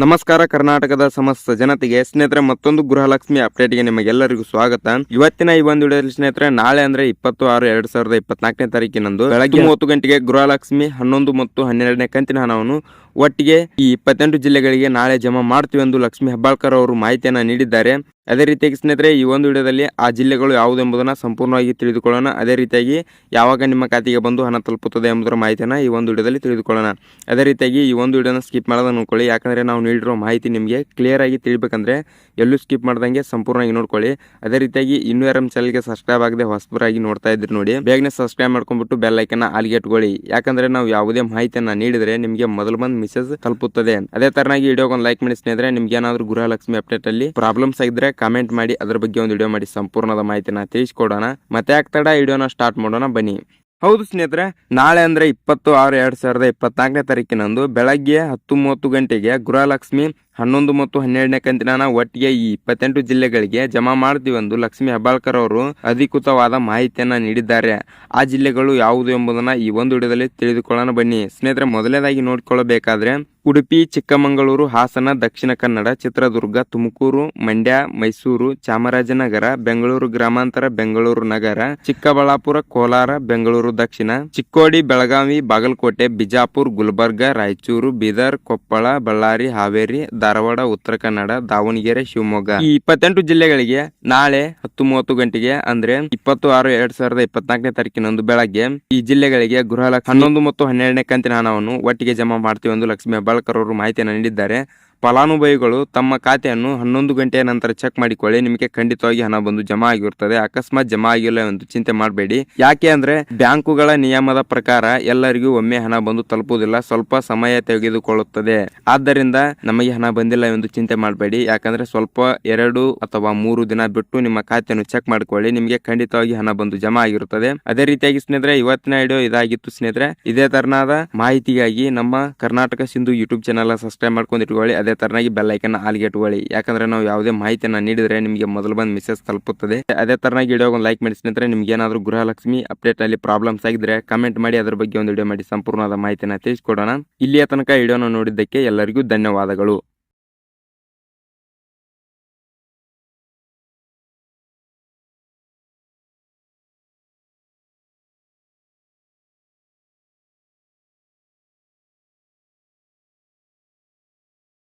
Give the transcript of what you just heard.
ನಮಸ್ಕಾರ ಕರ್ನಾಟಕದ ಸಮಸ್ತ ಜನತೆಗೆ ಸ್ನೇಹಿತರೆ ಮತ್ತೊಂದು ಗೃಹಲಕ್ಷ್ಮಿ ಅಪ್ಡೇಟ್ಗೆ ನಿಮಗೆಲ್ಲರಿಗೂ ಸ್ವಾಗತ. ಇವತ್ತಿನ ಈ ಒಂದು ವಿಡಿಯೋದಲ್ಲಿ ಸ್ನೇಹಿತರೆ ನಾಳೆ ಅಂದ್ರೆ 20/6/2024ನೇ ತಾರೀಕಿನಂದು ಬೆಳಗ್ಗೆ 30 ಗಂಟೆಗೆ ಗೃಹಲಕ್ಷ್ಮಿ 11 ಮತ್ತು 12ನೇ ಕಂತಿನ ಹಣವನ್ನು ಒಟ್ಟಿಗೆ ಈ 28 ಜಿಲ್ಲೆಗಳಿಗೆ ನಾಳೆ ಜಮಾ ಮಾಡ್ತೀವಿ ಎಂದು ಲಕ್ಷ್ಮಿ ಹೆಬ್ಬಾಳ್ಕರ್ ಅವರು ಮಾಹಿತಿಯನ್ನ ನೀಡಿದ್ದಾರೆ. ಅದೇ ರೀತಿಯಾಗಿ ಸ್ನೇಹಿತರೆ ಈ ಒಂದು ವಿಡಿಯೋದಲ್ಲಿ ಆ ಜಿಲ್ಲೆಗಳು ಯಾವುದೆಂಬುದನ್ನು ಸಂಪೂರ್ಣವಾಗಿ ತಿಳಿದುಕೊಳ್ಳೋಣ. ಅದೇ ರೀತಿಯಾಗಿ ಯಾವಾಗ ನಿಮ್ಮ ಖಾತೆಗೆ ಬಂದು ಹಣ ತಲುಪುತ್ತದೆ ಎಂಬುದರ ಮಾಹಿತಿಯನ್ನು ಈ ಒಂದು ವಿಡಿಯೋದಲ್ಲಿ ತಿಳಿದುಕೊಳ್ಳೋಣ. ಅದೇ ರೀತಿಯಾಗಿ ಈ ಒಂದು ವಿಡಿಯೋನ ಸ್ಕಿಪ್ ಮಾಡೋದನ್ನು ನೋಡ್ಕೊಳ್ಳಿ, ಯಾಕಂದರೆ ನಾವು ನೀಡಿರೋ ಮಾಹಿತಿ ನಿಮಗೆ ಕ್ಲಿಯರ್ ಆಗಿ ತಿಳಿಬೇಕಂದ್ರೆ ಎಲ್ಲೂ ಸ್ಕಿಪ್ ಮಾಡ್ದಂಗೆ ಸಂಪೂರ್ಣವಾಗಿ ನೋಡ್ಕೊಳ್ಳಿ. ಅದೇ ರೀತಿಯಾಗಿ ಇನ್ನೂ ಯಾರು ಚಾನಲ್ಗೆ ಸಬ್ಸ್ಕ್ರೈಬ್ ಆಗದೆ ಹೊಸಬರಾಗಿ ನೋಡ್ತಾ ಇದ್ರಿ ನೋಡಿ, ಬೇಗನೆ ಸಬ್ಸ್ಕ್ರೈಬ್ ಮಾಡ್ಕೊಂಡ್ಬಿಟ್ಟು ಬೆಲ್ ಐಕನ್ ಆಲ್ಗೆ ಇಟ್ಕೊಳ್ಳಿ. ಯಾಕಂದ್ರೆ ನಾವು ಯಾವುದೇ ಮಾಹಿತಿಯನ್ನ ನೀಡಿದ್ರೆ ನಿಮಗೆ ಮೊದಲು ಬಂದು ಮೆಸೇಜ್ ತಲುಪುತ್ತದೆ. ಅದೇ ತರನಾಗಿ ವಿಡಿಯೋಗೆ ಒಂದು ಲೈಕ್ ಮಾಡಿ ಸ್ನೇಹಿತರೆ. ನಿಮ್ಗೆ ಏನಾದರೂ ಗೃಹಲಕ್ಷ್ಮಿ ಅಪ್ಡೇಟ್ ಅಲ್ಲಿ ಪ್ರಾಬ್ಲಮ್ಸ್ ಆಗಿದ್ರೆ ಕಾಮೆಂಟ್ ಮಾಡಿ, ಅದರ ಬಗ್ಗೆ ಒಂದು ವಿಡಿಯೋ ಮಾಡಿ ಸಂಪೂರ್ಣದ ಮಾಹಿತಿನ ತಿಳಿಸ್ಕೊಡೋಣ. ಮತ್ತೆ ಆಗ್ತಾಡ ವಿಡಿಯೋನ ಸ್ಟಾರ್ಟ್ ಮಾಡೋಣ ಬನ್ನಿ. ಹೌದು ಸ್ನೇಹಿತರೆ, ನಾಳೆ ಅಂದ್ರೆ 20/6/2024ನೇ ತಾರೀಕಿನಂದು ಬೆಳಗ್ಗೆ 10:30 ಗಂಟೆಗೆ ಗೃಹಲಕ್ಷ್ಮಿ 11 ಮತ್ತು 12ನೇ ಕಂತಿನ ಹಣ ಒಟ್ಟಿಗೆ ಈ 28 ಜಿಲ್ಲೆಗಳಿಗೆ ಜಮಾ ಮಾಡ್ತೀವೆಂದು ಲಕ್ಷ್ಮಿ ಹೆಬ್ಬಾಳ್ಕರ್ ಅವರು ಅಧಿಕೃತವಾದ ಮಾಹಿತಿಯನ್ನ ನೀಡಿದ್ದಾರೆ. ಆ ಜಿಲ್ಲೆಗಳು ಯಾವುದು ಎಂಬುದನ್ನ ಈ ಒಂದು ವಿಡಿಯೋದಲ್ಲಿ ತಿಳಿದುಕೊಳ್ಳೋಣ ಬನ್ನಿ. ಸ್ನೇಹಿತರೆ, ಮೊದಲನೇದಾಗಿ ನೋಡಿಕೊಳ್ಳಬೇಕಾದ್ರೆ ಉಡುಪಿ, ಚಿಕ್ಕಮಗಳೂರು, ಹಾಸನ, ದಕ್ಷಿಣ ಕನ್ನಡ, ಚಿತ್ರದುರ್ಗ, ತುಮಕೂರು, ಮಂಡ್ಯ, ಮೈಸೂರು, ಚಾಮರಾಜನಗರ, ಬೆಂಗಳೂರು ಗ್ರಾಮಾಂತರ, ಬೆಂಗಳೂರು ನಗರ, ಚಿಕ್ಕಬಳ್ಳಾಪುರ, ಕೋಲಾರ, ಬೆಂಗಳೂರು ದಕ್ಷಿಣ, ಚಿಕ್ಕೋಡಿ, ಬೆಳಗಾವಿ, ಬಾಗಲಕೋಟೆ, ಬಿಜಾಪುರ, ಗುಲ್ಬರ್ಗ, ರಾಯಚೂರು, ಬೀದರ್, ಕೊಪ್ಪಳ, ಬಳ್ಳಾರಿ, ಹಾವೇರಿ, ಧಾರವಾಡ, ಉತ್ತರ ಕನ್ನಡ, ದಾವಣಗೆರೆ, ಶಿವಮೊಗ್ಗ ಈ 28 ಜಿಲ್ಲೆಗಳಿಗೆ ನಾಳೆ 10:30 ಗಂಟೆಗೆ ಅಂದ್ರೆ 20/6/2024ನೇ ತಾರೀಕಿನಂದು ಬೆಳಗ್ಗೆ ಈ ಜಿಲ್ಲೆಗಳಿಗೆ ಗೃಹಲಕ್ಷ್ಮಿ 11 ಮತ್ತು 12ನೇ ಕಂತಿನ ಹಣವನ್ನು ಒಟ್ಟಿಗೆ ಜಮಾ ಮಾಡ್ತೀವಿ ಎಂದು ಲಕ್ಷ್ಮಿ ಹೆಬ್ಬಾಳ್ಕರ್ ಅವರು ಮಾಹಿತಿಯನ್ನು ನೀಡಿದ್ದಾರೆ. ಫಲಾನುಭವಿಗಳು ತಮ್ಮ ಖಾತೆಯನ್ನು 11 ಗಂಟೆಯ ನಂತರ ಚೆಕ್ ಮಾಡಿಕೊಳ್ಳಿ, ನಿಮಗೆ ಖಂಡಿತವಾಗಿ ಹಣ ಬಂದು ಜಮಾ ಆಗಿರುತ್ತದೆ. ಅಕಸ್ಮಾತ್ ಜಮಾ ಆಗಿಲ್ಲ ಎಂದು ಚಿಂತೆ ಮಾಡಬೇಡಿ. ಯಾಕೆ ಅಂದ್ರೆ ಬ್ಯಾಂಕುಗಳ ನಿಯಮದ ಪ್ರಕಾರ ಎಲ್ಲರಿಗೂ ಒಮ್ಮೆ ಹಣ ಬಂದು ತಲುಪುವುದಿಲ್ಲ, ಸ್ವಲ್ಪ ಸಮಯ ತೆಗೆದುಕೊಳ್ಳುತ್ತದೆ. ಆದ್ದರಿಂದ ನಮಗೆ ಹಣ ಬಂದಿಲ್ಲ ಎಂದು ಚಿಂತೆ ಮಾಡಬೇಡಿ. ಯಾಕಂದ್ರೆ ಸ್ವಲ್ಪ 2 ಅಥವಾ 3 ದಿನ ಬಿಟ್ಟು ನಿಮ್ಮ ಖಾತೆಯನ್ನು ಚೆಕ್ ಮಾಡಿಕೊಳ್ಳಿ, ನಿಮಗೆ ಖಂಡಿತವಾಗಿ ಹಣ ಬಂದು ಜಮಾ ಆಗಿರುತ್ತದೆ. ಅದೇ ರೀತಿಯಾಗಿ ಸ್ನೇಹಿತರೆ, ಇವತ್ತಿನ ವಿಡಿಯೋ ಇದಾಗಿತ್ತು ಸ್ನೇಹಿತರೆ. ಇದೇ ತರನಾದ ಮಾಹಿತಿಗಾಗಿ ನಮ್ಮ Karnataka Sindhu YouTube channel subscribe ಮಾಡ್ಕೊಂಡು ಇಟ್ಕೊಳ್ಳಿ. ಅದೇ ತರನಾಗಿ ಬೆಲ್ ಐಕನ್ ಆಲ್ಗೆ ಇಟ್ಕೊಳ್ಳಿ, ಯಾಕಂದ್ರೆ ನಾವು ಯಾವುದೇ ಮಾಹಿತಿಯನ್ನ ನೀಡಿದ್ರೆ ನಿಮಗೆ ಮೊದಲು ಬಂದು ಮೆಸೇಜ್ ತಲುಪುತ್ತದೆ. ಅದೇ ತರನಾಗಿ ವಿಡಿಯೋ ಒಂದು ಲೈಕ್ ಮಾಡಿ ಸ್ನೇಹಿತರೆ. ನಿಮ್ಗೆ ಏನಾದರೂ ಗೃಹಲಕ್ಷ್ಮಿ ಅಪ್ಡೇಟ್ ಅಲ್ಲಿ ಪ್ರಾಬ್ಲಮ್ಸ್ ಆಗಿದ್ರೆ ಕಮೆಂಟ್ ಮಾಡಿ, ಅದರ ಬಗ್ಗೆ ಒಂದು ವಿಡಿಯೋ ಮಾಡಿ ಸಂಪೂರ್ಣವಾದ ಮಾಹಿತಿಯನ್ನ ತಿಳಿಸ್ಕೊಡೋಣ. ಇಲ್ಲಿಯ ತನಕ ವಿಡಿಯೋನ ನೋಡಿದ್ದಕ್ಕೆ ಎಲ್ಲರಿಗೂ ಧನ್ಯವಾದಗಳು.